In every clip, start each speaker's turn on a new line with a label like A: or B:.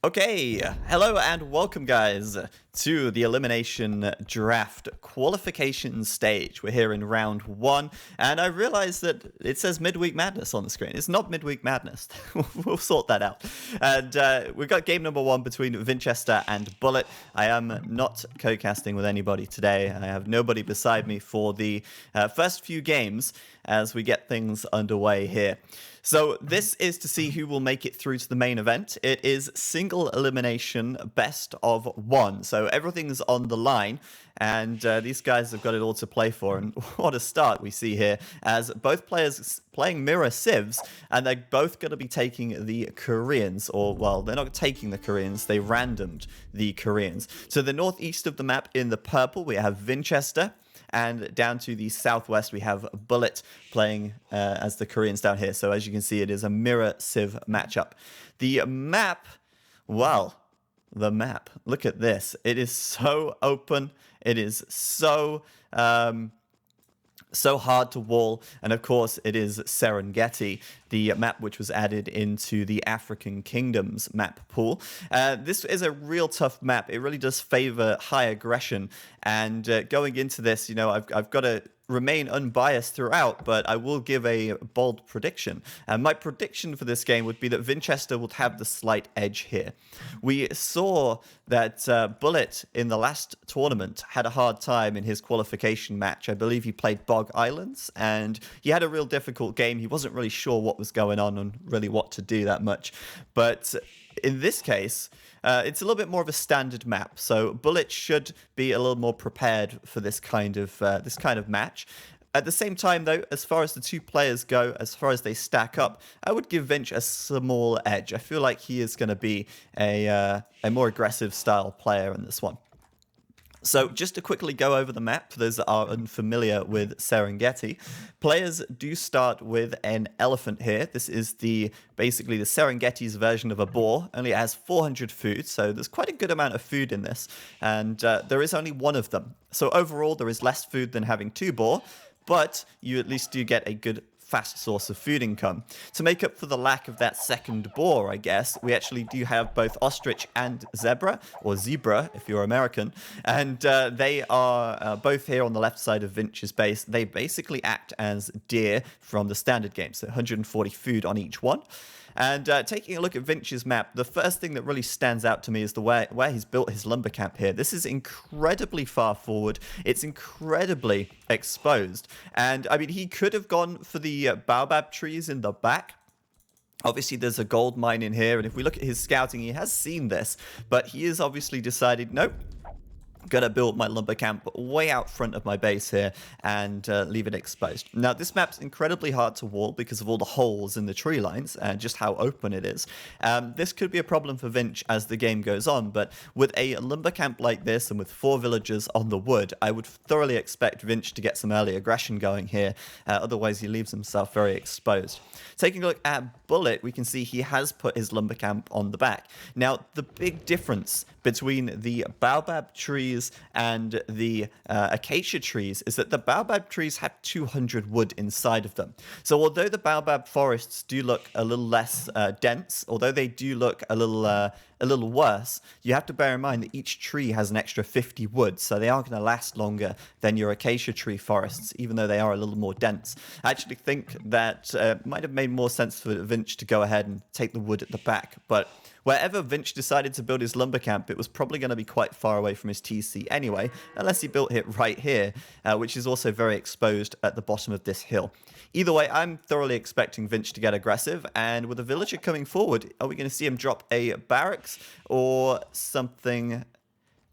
A: Okay, hello and welcome guys to the elimination draft qualification stage. We're here in round 1 and I realized that it says midweek madness on the screen. It's not midweek madness. We'll sort that out. And we've got game number 1 between Winchester and Bullet. I am not co-casting with anybody today. I have nobody beside me for the first few games as we get things underway here. So this is to see who will make it through to the main event. It is single elimination best of 1. So everything's on the line and these guys have got it all to play for. And what a start we see here as both players playing mirror civs and they're both going to be taking the Koreans, or well, they're not taking the Koreans, they randomed the Koreans. So the northeast of the map in the purple, we have Winchester. And down to the southwest, we have Bullet playing as the Koreans down here. So as you can see, it is a mirror civ matchup. The map, well, the map. Look at this. It is so open. It is so hard to wall, and of course it is Serengeti, the map which was added into the African Kingdoms map pool. This is a real tough map. It really does favor high aggression, and going into this, you know, I've got to remain unbiased throughout, but I will give a bold prediction. My prediction for this game would be that Winchester would have the slight edge here. We saw that Bullet in the last tournament had a hard time in his qualification match. I believe he played Bog Islands, and he had a real difficult game. He wasn't really sure what was going on and really what to do that much. But in this case, it's a little bit more of a standard map, so Bullet should be a little more prepared for this kind of match. At the same time, though, as far as the two players go, as far as they stack up, I would give Vinch a small edge. I feel like he is going to be a more aggressive style player in this one. So just to quickly go over the map, for those that are unfamiliar with Serengeti, players do start with an elephant here. This is basically the Serengeti's version of a boar. Only it has 400 food, so there's quite a good amount of food in this. And there is only one of them. So overall, there is less food than having 2 boar, but you at least do get a good fast source of food income. To make up for the lack of that second boar, I guess, we actually do have both ostrich and zebra, or zebra if you're American, and they are both here on the left side of Vinch's base. They basically act as deer from the standard game, so 140 food on each one. And taking a look at Vinch's map, the first thing that really stands out to me is the where he's built his lumber camp here. This is incredibly far forward. It's incredibly exposed. And, I mean, he could have gone for the baobab trees in the back. Obviously, there's a gold mine in here, and if we look at his scouting, he has seen this. But he has obviously decided, nope, gonna build my lumber camp way out front of my base here and leave it exposed. Now, this map's incredibly hard to wall because of all the holes in the tree lines and just how open it is. This could be a problem for Vinch as the game goes on, but with a lumber camp like this and with 4 villagers on the wood, I would thoroughly expect Vinch to get some early aggression going here. Otherwise, he leaves himself very exposed. Taking a look at Bullet, we can see he has put his lumber camp on the back. Now, the big difference between the baobab trees and the acacia trees is that the baobab trees have 200 wood inside of them. So although the baobab forests do look a little less dense, although they do look a little worse, you have to bear in mind that each tree has an extra 50 wood, so they are going to last longer than your acacia tree forests, even though they are a little more dense. I actually think that might have made more sense for Vinch to go ahead and take the wood at the back, but wherever Vinch decided to build his lumber camp, it was probably going to be quite far away from his TC anyway, unless he built it right here, which is also very exposed at the bottom of this hill. Either way, I'm thoroughly expecting Vinch to get aggressive, and with a villager coming forward, are we going to see him drop a barracks or something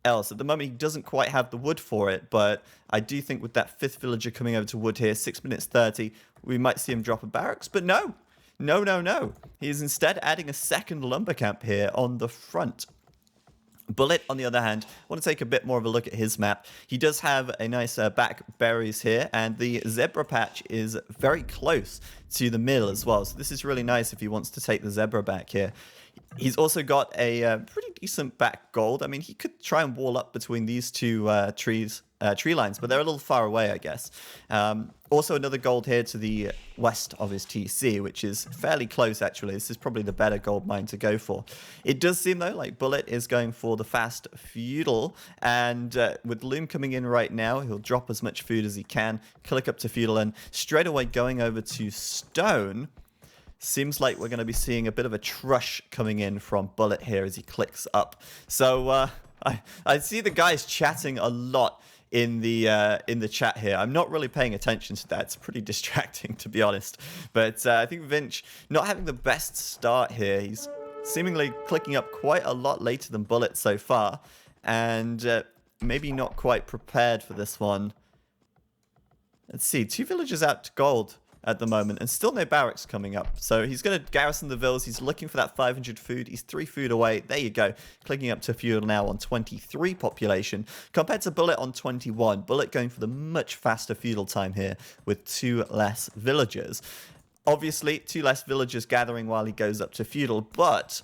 A: else? At the moment, he doesn't quite have the wood for it, but I do think with that 5th villager coming over to wood here, 6 minutes 30, we might see him drop a barracks, but no. No. He is instead adding a second lumber camp here on the front. Bullet, on the other hand, I want to take a bit more of a look at his map. He does have a nice back berries here, and the zebra patch is very close to the mill as well. So this is really nice if he wants to take the zebra back here. He's also got a pretty decent back gold. I mean, he could try and wall up between these two trees tree lines, but they're a little far away, I guess. Also, another gold here to the west of his TC, which is fairly close, actually. This is probably the better gold mine to go for. It does seem, though, like Bullet is going for the fast feudal, and with Loom coming in right now, he'll drop as much food as he can, click up to feudal, and straight away going over to stone. Seems like we're going to be seeing a bit of a trush coming in from Bullet here as he clicks up. So I see the guys chatting a lot in the chat here. I'm not really paying attention to that. It's pretty distracting, to be honest. But I think Vinch not having the best start here. He's seemingly clicking up quite a lot later than Bullet so far, and maybe not quite prepared for this one. Let's see, 2 villagers out to gold at the moment, and still no barracks coming up. So he's going to garrison the villas. He's looking for that 500 food. He's 3 food away. There you go. Clicking up to feudal now on 23 population, compared to Bullet on 21. Bullet going for the much faster feudal time here with 2 less villagers. Obviously, 2 less villagers gathering while he goes up to feudal, but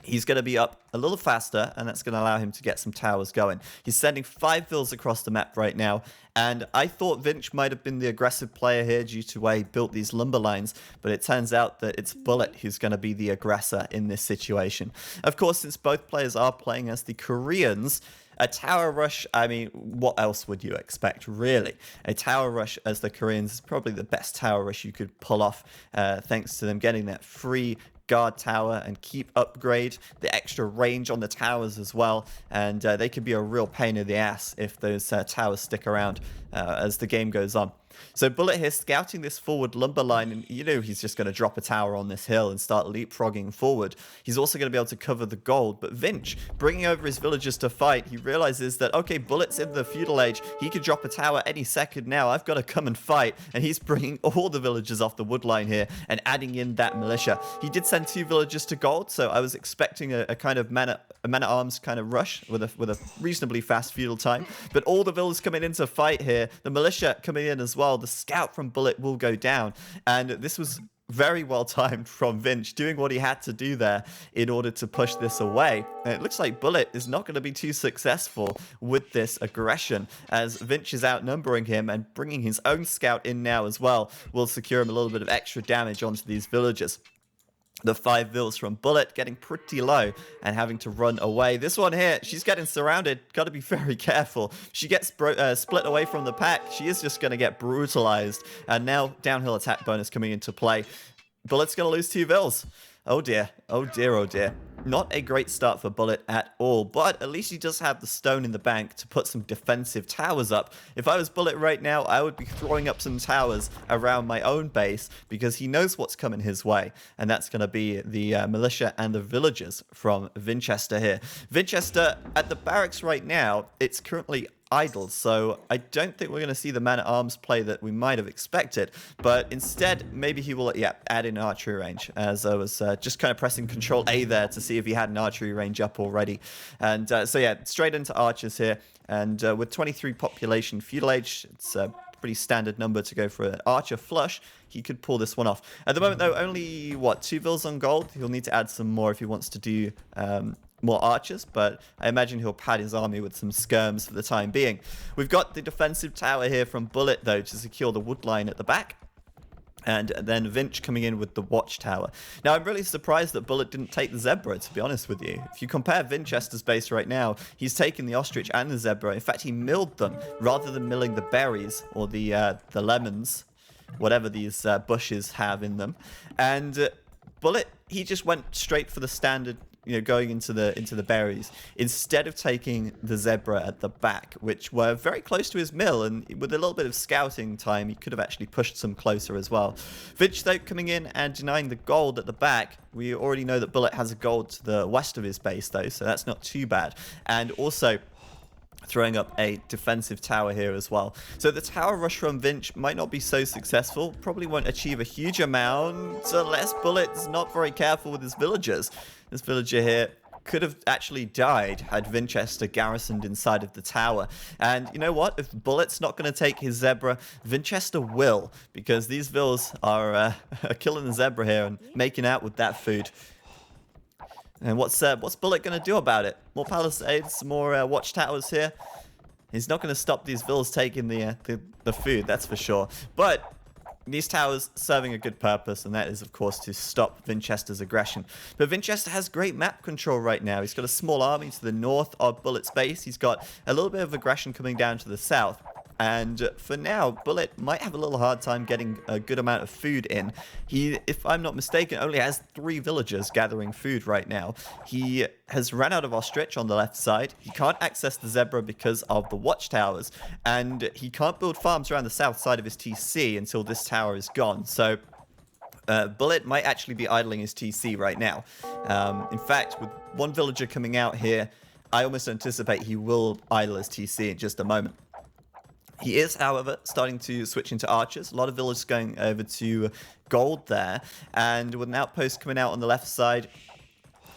A: he's going to be up a little faster, and that's going to allow him to get some towers going. He's sending 5 vills across the map right now, and I thought Vinch might have been the aggressive player here due to where he built these lumber lines, but it turns out that it's Bullet who's going to be the aggressor in this situation. Of course, since both players are playing as the Koreans, a tower rush, I mean, what else would you expect, really? A tower rush as the Koreans is probably the best tower rush you could pull off, thanks to them getting that free guard tower and keep upgrade, the extra range on the towers as well, and they could be a real pain in the ass if those towers stick around as the game goes on. So Bullet here scouting this forward lumber line, and you know he's just going to drop a tower on this hill and start leapfrogging forward. He's also going to be able to cover the gold, but Vinch, bringing over his villagers to fight, he realizes that, okay, Bullet's in the feudal age, he could drop a tower any second now, I've got to come and fight, and he's bringing all the villagers off the wood line here and adding in that militia. He did send 2 villagers to gold, so I was expecting a kind of man-at-arms kind of rush with a reasonably fast feudal time, but all the villagers coming in to fight here, the militia coming in as well. The scout from Bullet will go down, and this was very well timed from Vinch, doing what he had to do there in order to push this away. And it looks like Bullet is not going to be too successful with this aggression, as Vinch is outnumbering him, and bringing his own scout in now as well will secure him a little bit of extra damage onto these villagers. The 5 vills from Bullet getting pretty low and having to run away. This one here, she's getting surrounded. Got to be very careful. She gets split away from the pack. She is just going to get brutalized. And now downhill attack bonus coming into play. Bullet's going to lose 2 vills. Oh dear. Oh dear, oh dear. Not a great start for Bullet at all, but at least he does have the stone in the bank to put some defensive towers up. If I was Bullet right now, I would be throwing up some towers around my own base, because he knows what's coming his way, and that's going to be the militia and the villagers from Vinchester here. Vinchester at the barracks right now, it's currently idle, so I don't think we're going to see the man-at-arms play that we might have expected, but instead maybe he will add in archery range, as I was just kind of pressing Control A there to see if he had an archery range up already. And so yeah, straight into archers here, and with 23 population feudal age, it's a pretty standard number to go for an archer flush. He could pull this one off. At the moment though, only 2 vills on gold. He'll need to add some more if he wants to do more archers, but I imagine he'll pad his army with some skirms for the time being. We've got the defensive tower here from Bullet though to secure the wood line at the back, and then Vinch coming in with the watchtower. Now I'm really surprised that Bullet didn't take the zebra, to be honest with you. If you compare Vinchester's base right now, he's taken the ostrich and the zebra. In fact, he milled them rather than milling the berries or the lemons, whatever these bushes have in them. And Bullet, he just went straight for the standard, going into the berries, instead of taking the zebra at the back, which were very close to his mill, and with a little bit of scouting time, he could have actually pushed some closer as well. Vinch, though, coming in and denying the gold at the back. We already know that Bullet has a gold to the west of his base, though, so that's not too bad. And also throwing up a defensive tower here as well. So the tower rush from Vinch might not be so successful, probably won't achieve a huge amount unless Bullet's not very careful with his villagers. This villager here could have actually died had Vinchester garrisoned inside of the tower. And you know what? If Bullet's not going to take his zebra, Vinchester will, because these vills are killing the zebra here and making out with that food. And what's Bullet going to do about it? More palisades, more watchtowers here. He's not going to stop these villas taking the food, that's for sure. But these towers serving a good purpose, and that is, of course, to stop Vinchester's aggression. But Vinchester has great map control right now. He's got a small army to the north of Bullet's base. He's got a little bit of aggression coming down to the south. And for now, Bullet might have a little hard time getting a good amount of food in. He, if I'm not mistaken, only has 3 villagers gathering food right now. He has run out of ostrich on the left side. He can't access the zebra because of the watchtowers. And he can't build farms around the south side of his TC until this tower is gone. So Bullet might actually be idling his TC right now. In fact, with one villager coming out here, I almost anticipate he will idle his TC in just a moment. He is, however, starting to switch into archers. A lot of villagers going over to gold there. And with an outpost coming out on the left side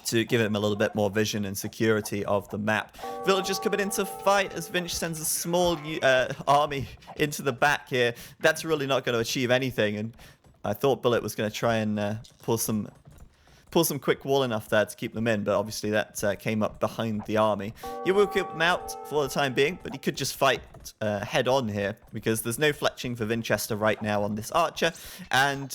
A: to give him a little bit more vision and security of the map. Villagers coming in to fight as Vinch sends a small army into the back here. That's really not going to achieve anything. And I thought Bullet was going to try and pull some quick wall enough there to keep them in, but obviously that came up behind the army. He will keep them out for the time being, but he could just fight head on here because there's no fletching for Vinchester right now on this archer. And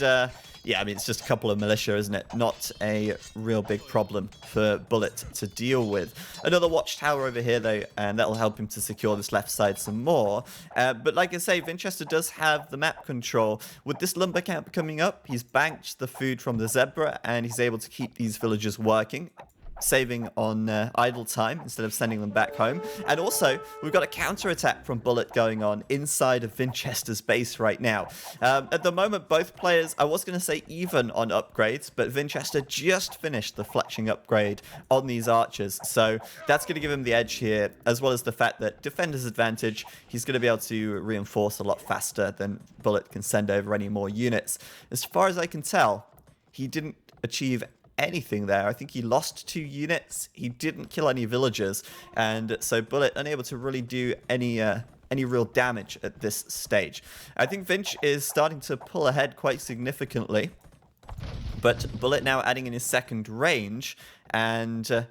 A: yeah, I mean, it's just a couple of militia, isn't it? Not a real big problem for Bullet to deal with. Another watchtower over here, though, and that'll help him to secure this left side some more. But like I say, Vinchester does have the map control. With this lumber camp coming up, he's banked the food from the zebra, and he's able to keep these villagers working, saving on idle time instead of sending them back home. And also, we've got a counter-attack from Bullet going on inside of Vinchester's base right now. At the moment, both players, I was going to say even on upgrades, but Vinchester just finished the fletching upgrade on these archers. So that's going to give him the edge here, as well as the fact that defender's advantage, he's going to be able to reinforce a lot faster than Bullet can send over any more units. As far as I can tell, he didn't achieve anything there. I think he lost 2 units. He didn't kill any villagers, and so Bullet unable to really do any real damage at this stage. I think Vinch is starting to pull ahead quite significantly, but Bullet now adding in his second range, and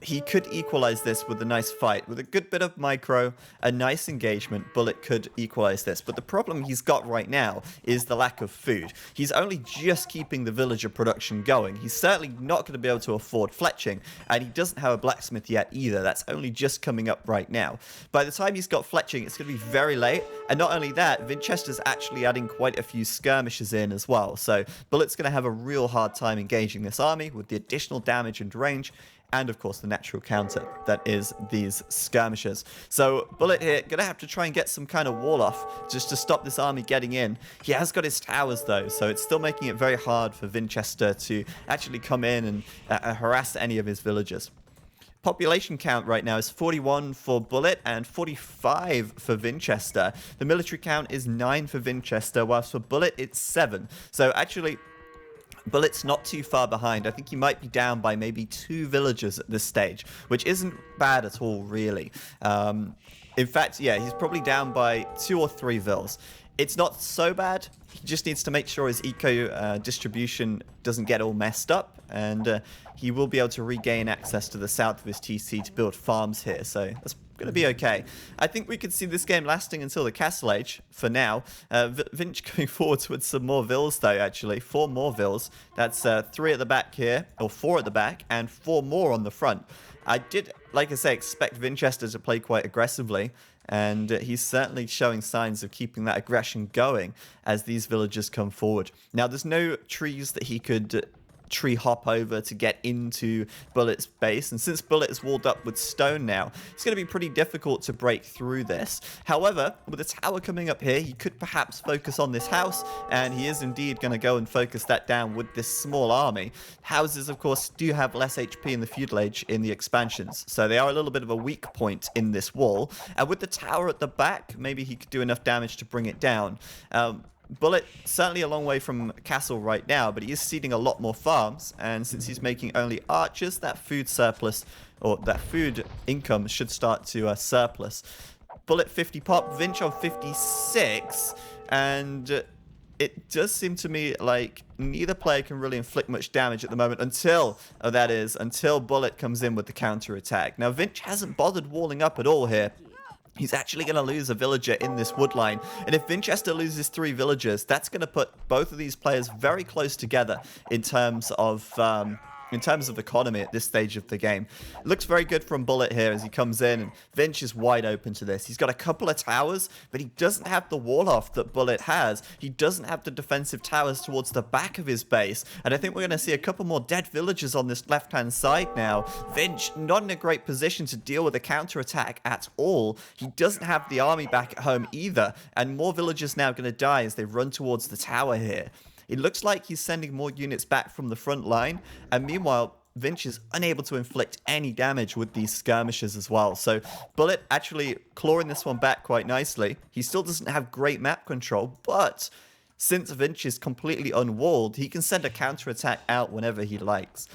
A: he could equalize this with a nice fight. With a good bit of micro, a nice engagement, Bullet could equalize this. But the problem he's got right now is the lack of food. He's only just keeping the villager production going. He's certainly not going to be able to afford fletching, and he doesn't have a blacksmith yet either. That's only just coming up right now. By the time he's got fletching, it's going to be very late. And not only that, Vinchester's actually adding quite a few skirmishes in as well. So Bullet's going to have a real hard time engaging this army with the additional damage and range, and of course the natural counter that is these skirmishers. So Bullet here gonna have to try and get some kind of wall off just to stop this army getting in. He has got his towers though, so it's still making it very hard for Vinchester to actually come in and harass any of his villagers. Population count right now is 41 for Bullet and 45 for Vinchester. The military count is 9 for Vinchester, whilst for Bullet it's 7. So actually, Bullet's not too far behind. I think he might be down by maybe 2 villagers at this stage, which isn't bad at all, really. In fact, yeah, he's probably down by 2 or 3 vills. It's not so bad. He just needs to make sure his eco distribution doesn't get all messed up, and he will be able to regain access to the south of his TC to build farms here, so that's going to be okay. I think we could see this game lasting until the Castle Age for now. Vinch going forwards with some more vills though, actually. 4 more vills. That's 3 at the back here, or 4 at the back, and 4 more on the front. I did, like I say, expect Vinchester to play quite aggressively, and he's certainly showing signs of keeping that aggression going as these villagers come forward. Now, there's no trees that he could tree hop over to get into Bullet's base, and since Bullet is walled up with stone now, it's going to be pretty difficult to break through this. However, with the tower coming up here, he could perhaps focus on this house, and he is indeed going to go and focus that down with this small army. Houses, of course, do have less HP in the feudal age in the expansions, so they are a little bit of a weak point in this wall, and with the tower at the back, maybe he could do enough damage to bring it down. Bullet certainly a long way from castle right now, but he is seeding a lot more farms, and since he's making only archers, that food surplus, or that food income should start to surplus. Bullet 50 pop, Vinch on 56, and it does seem to me like neither player can really inflict much damage at the moment until Bullet comes in with the counter attack. Now Vinch hasn't bothered walling up at all here. he's actually going to lose a villager in this wood line. And if Vinchester loses 3 villagers, that's going to put both of these players very close together in terms of economy at this stage of the game. It looks very good from Bullet here as he comes in, and Vinch is wide open to this. He's got a couple of towers, but he doesn't have the wall off that Bullet has. He doesn't have the defensive towers towards the back of his base, and I think we're going to see a couple more dead villagers on this left-hand side now. Vinch not in a great position to deal with a counter-attack at all. He doesn't have the army back at home either, and more villagers now going to die as they run towards the tower here. It looks like he's sending more units back from the front line, and meanwhile, Vinch is unable to inflict any damage with these skirmishes as well. So Bullet actually clawing this one back quite nicely. He still doesn't have great map control, but since Vinch is completely unwalled, he can send a counterattack out whenever he likes.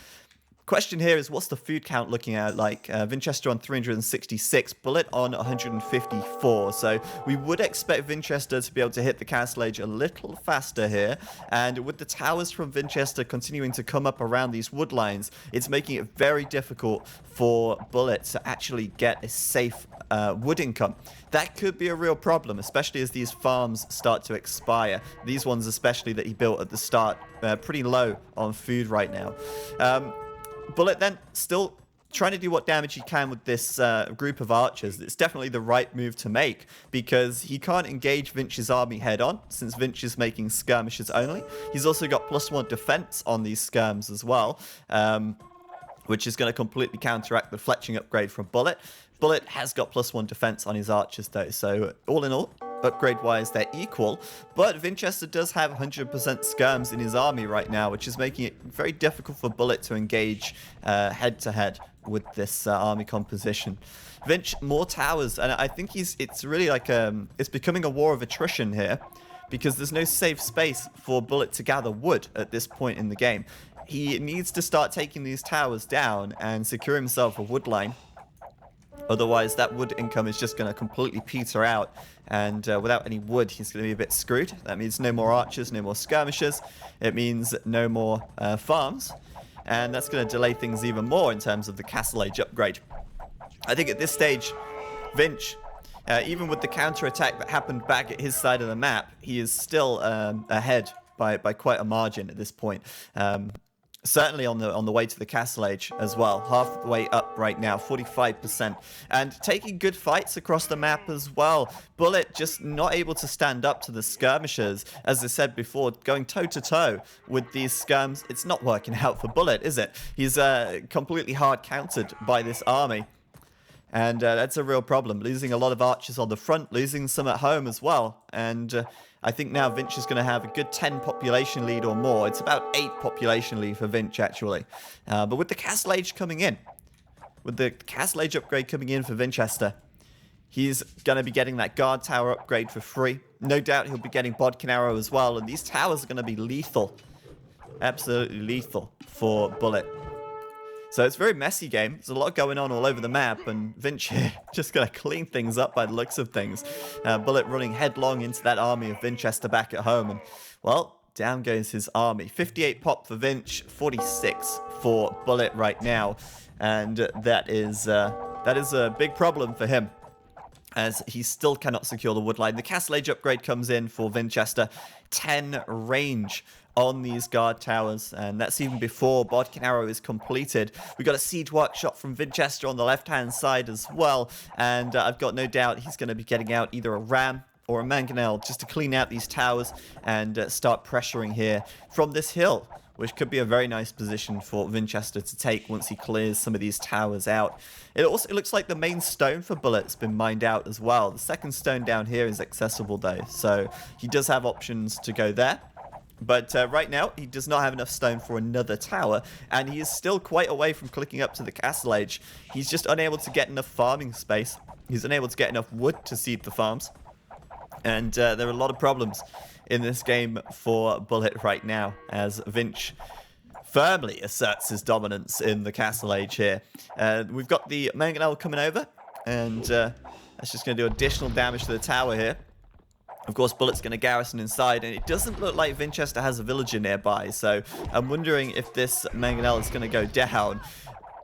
A: Question here is, what's the food count looking at like? Vinchester on 366, Bullet on 154. So we would expect Vinchester to be able to hit the castle age a little faster here. And with the towers from Vinchester continuing to come up around these wood lines, it's making it very difficult for Bullet to actually get a safe wood income. That could be a real problem, especially as these farms start to expire. These ones especially that he built at the start, pretty low on food right now. Bullet then still trying to do what damage he can with this group of archers. It's definitely the right move to make because he can't engage Vinch's army head on since Vinch is making skirmishes only. He's also got +1 defense on these skirms as well, which is going to completely counteract the fletching upgrade from Bullet. Bullet has got +1 defense on his archers though, so all in all, upgrade-wise, they're equal, but Vinchester does have 100% skirms in his army right now, which is making it very difficult for Bullet to engage head-to-head with this army composition. Vinch, more towers, and I think it's really like, it's becoming a war of attrition here, because there's no safe space for Bullet to gather wood at this point in the game. He needs to start taking these towers down and secure himself a wood line. Otherwise, that wood income is just going to completely peter out, and without any wood, he's going to be a bit screwed. That means no more archers, no more skirmishers. It means no more farms, and that's going to delay things even more in terms of the Castle Age upgrade. I think at this stage, Vinch, even with the counterattack that happened back at his side of the map, he is still ahead by quite a margin at this point. Certainly on the way to the Castle Age as well, half the way up right now, 45%, and taking good fights across the map as well. Bullet just not able to stand up to the skirmishers, as I said before, going toe-to-toe with these skirms. It's not working out for Bullet, is it? He's completely hard countered by this army. And that's a real problem, losing a lot of archers on the front, losing some at home as well. And I think now Vinch is going to have a good 10 population lead or more. It's about 8 population lead for Vinch, actually. But with the Castle Age coming in, with the Castle Age upgrade coming in for Vinchester, he's going to be getting that guard tower upgrade for free. No doubt he'll be getting Bodkin Arrow as well. And these towers are going to be lethal. Absolutely lethal for Bullet. So it's a very messy game. There's a lot going on all over the map, and Vinch here just going to clean things up by the looks of things. Bullet running headlong into that army of Vinchester back at home, and, well, down goes his army. 58 pop for Vinch, 46 for Bullet right now, and that is a big problem for him, as he still cannot secure the wood line. The Castle Age upgrade comes in for Vinchester, 10 range on these guard towers, and that's even before Bodkin Arrow is completed. We got a siege workshop from Vinchester on the left-hand side as well, and I've got no doubt he's going to be getting out either a ram or a mangonel just to clean out these towers and start pressuring here from this hill, which could be a very nice position for Vinchester to take once he clears some of these towers out. It looks like the main stone for Bullet's been mined out as well. The second stone down here is accessible though, so he does have options to go there. But right now, he does not have enough stone for another tower, and he is still quite away from clicking up to the Castle Age. He's just unable to get enough farming space. He's unable to get enough wood to seed the farms. And there are a lot of problems in this game for Bullet right now, as Vinch firmly asserts his dominance in the Castle Age here. We've got the mangonel coming over, and that's just going to do additional damage to the tower here. Of course, Bullet's going to garrison inside, and it doesn't look like Vinchester has a villager nearby, so I'm wondering if this mangonel is going to go down.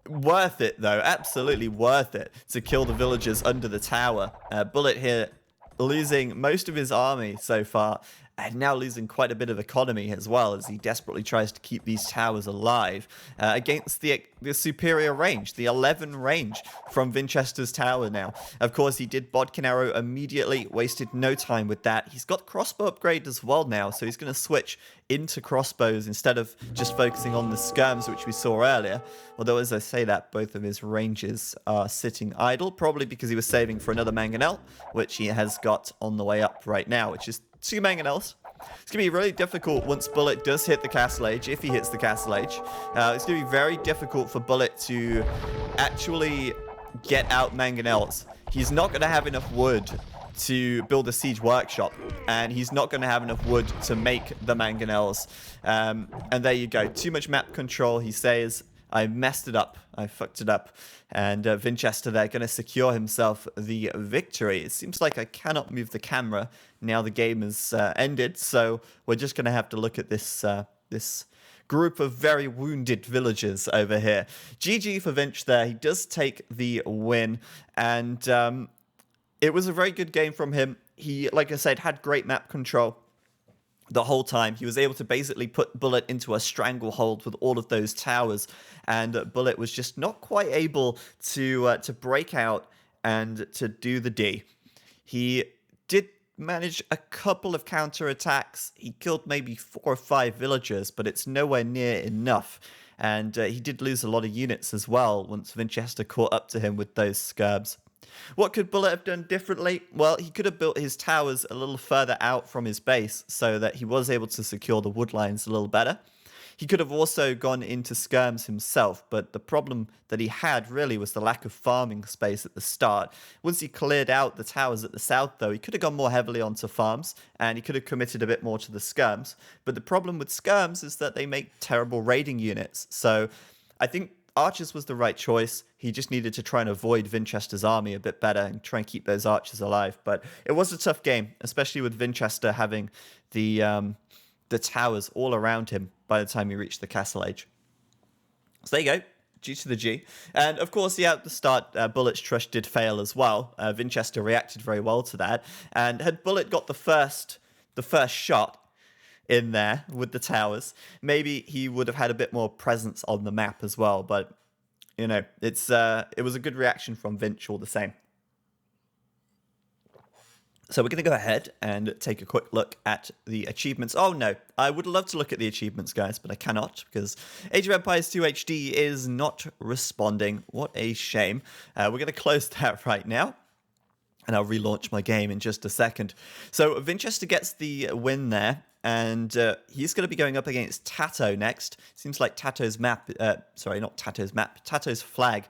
A: Worth it, though. Absolutely worth it to kill the villagers under the tower. Bullet here losing most of his army so far, and now losing quite a bit of economy as well as he desperately tries to keep these towers alive against the superior range, the 11 range from Vinchester's tower now. Of course, he did Bodkin Arrow immediately, wasted no time with that. He's got crossbow upgrade as well now, so he's going to switch into crossbows instead of just focusing on the skirms, which we saw earlier. Although, as I say that, both of his ranges are sitting idle, probably because he was saving for another Mangonel, which he has got on the way up right now, which is 2 Mangonels. It's going to be really difficult once Bullet does hit the Castle Age, if he hits the Castle Age. It's going to be very difficult for Bullet to actually get out Mangonels. He's not going to have enough wood to build a siege workshop, and he's not going to have enough wood to make the Mangonels. And there you go. Too much map control, he says. I messed it up. I fucked it up. And Vinchester there going to secure himself the victory. It seems like I cannot move the camera now the game has ended. So we're just going to have to look at this this group of very wounded villagers over here. GG for Vinch there. He does take the win. And it was a very good game from him. He, like I said, had great map control the whole time. He was able to basically put Bullet into a stranglehold with all of those towers, and Bullet was just not quite able to break out and to do the D. He did manage a couple of counterattacks. He killed maybe 4 or 5 villagers, but it's nowhere near enough. And he did lose a lot of units as well once Vinchester caught up to him with those scurbs. What could Bullet have done differently? Well, he could have built his towers a little further out from his base so that he was able to secure the wood lines a little better. He could have also gone into skirms himself, but the problem that he had really was the lack of farming space at the start. Once he cleared out the towers at the south, though, he could have gone more heavily onto farms, and he could have committed a bit more to the skirms. But the problem with skirms is that they make terrible raiding units. So I think archers was the right choice. He just needed to try and avoid Vinchester's army a bit better and try and keep those archers alive. But it was a tough game, especially with Vinchester having the towers all around him by the time he reached the Castle Age. So there you go, G to the G. And of course, yeah, at the start, Bullet's Trush did fail as well. Vinchester reacted very well to that. And had Bullet got the first shot in there with the towers, maybe he would have had a bit more presence on the map as well. But, you know, it was a good reaction from Vinch all the same. So we're going to go ahead and take a quick look at the achievements. Oh no, I would love to look at the achievements, guys, but I cannot because Age of Empires 2 HD is not responding. What a shame. We're going to close that right now, and I'll relaunch my game in just a second. So Vinchester gets the win there, and he's going to be going up against Tato next. Seems like Tato's map, sorry, not Tato's map, Tato's flag